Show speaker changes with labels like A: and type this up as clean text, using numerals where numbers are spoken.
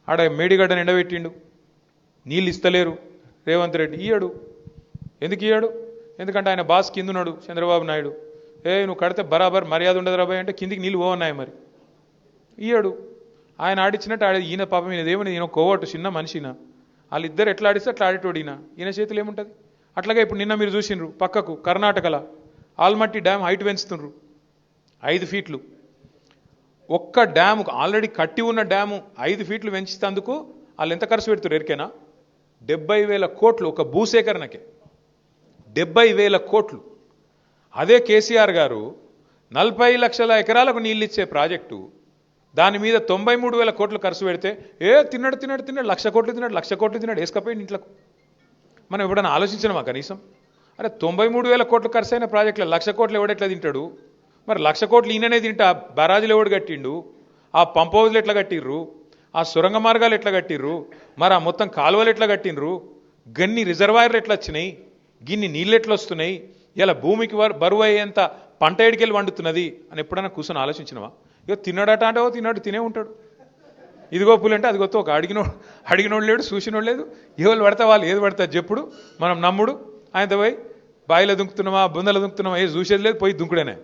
A: ఆడ మేడిగడ్డను ఎండబెట్టిండు, నీళ్ళు ఇస్తలేరు రేవంత్ రెడ్డి. ఇయ్యడు. ఎందుకు ఇయ్యాడు? ఎందుకంటే ఆయన బాస్ కింద ఉన్నాడు చంద్రబాబు నాయుడు. నువ్వు కడితే బరాబర్ మర్యాద ఉండదు రాబాయ్ అంటే కిందికి నీళ్ళు పోవన్నాయి. మరి ఇయ్యాడు. ఆయన ఆడిచ్చినట్టు ఈయన పాపం ఈయనదేమని ఈయన కోవట్టు చిన్న మనిషిన. వాళ్ళిద్దరు ఎట్లా ఆడిస్తే అట్లా ఆడేటోడు ఈయన చేతులు ఏముంటుంది. అట్లాగే ఇప్పుడు నిన్న మీరు చూసిండ్రు పక్కకు కర్ణాటకలో ఆల్మట్టి డ్యామ్ హైట్ పెంచుతుండ్రు 5 ఫీట్లు. ఒక్క డ్యాము ఆల్రెడీ కట్టి ఉన్న డ్యాము 5 ఫీట్లు పెంచుతందుకు వాళ్ళు ఎంత ఖర్చు పెడుతున్నారు ఎరికేనా? 70,000 కోట్లు ఒక భూసేకరణకే. 70,000 కోట్లు. అదే కేసీఆర్ గారు 40 లక్షల ఎకరాలకు నీళ్ళు ఇచ్చే ప్రాజెక్టు దాని మీద 93,000 కోట్లు ఖర్చు పెడితే తిన్నాడు 1,00,000 కోట్లు తిన్నాడు 1,00,000 కోట్లు తిన్నాడు వేసుకపోయింది ఇంట్లోకి. మనం ఎప్పుడైనా ఆలోచించినామా కనీసం? అరే 93,000 కోట్లు ఖర్చు అయిన ప్రాజెక్టులో 1,00,000 కోట్లు ఎవడెట్లా తింటాడు? మరి 1,00,000 కోట్లు ఈయననే తింటా బరాజులు ఎవడు కట్టిండు? ఆ పంప్ హౌజులు ఎట్లా కట్టిర్రు? ఆ సొరంగ మార్గాలు ఎట్లా కట్టిర్రు? మరి ఆ మొత్తం కాలువలు ఎట్లా కట్టిండ్రు? గన్ని రిజర్వాయర్లు ఎట్లా వచ్చినాయి? గిన్ని నీళ్ళు ఎట్లా వస్తున్నాయి? ఇలా భూమికి బరువు అయ్యేంత పంట ఎడికెళ్ళి వండుతున్నది అని ఎప్పుడైనా కూర్చొని ఆలోచించినవా? ఇక తిన్నాడట అంటే తిన్నాడు తినే ఉంటాడు. ఇదిగో పులంటే అదిగొత్త ఒక అడిగినోడు లేడు, చూసినోడు లేదు. ఎవరు పడతా వాళ్ళు ఏది పడతారు చెప్పుడు, మనం నమ్ముడు. ఆయనతో పోయి బాయిలో దుంకుతున్నామా బుందలో దుంకుతున్నామా ఏది చూసేది లేదు, పోయి దుంకుడేనే.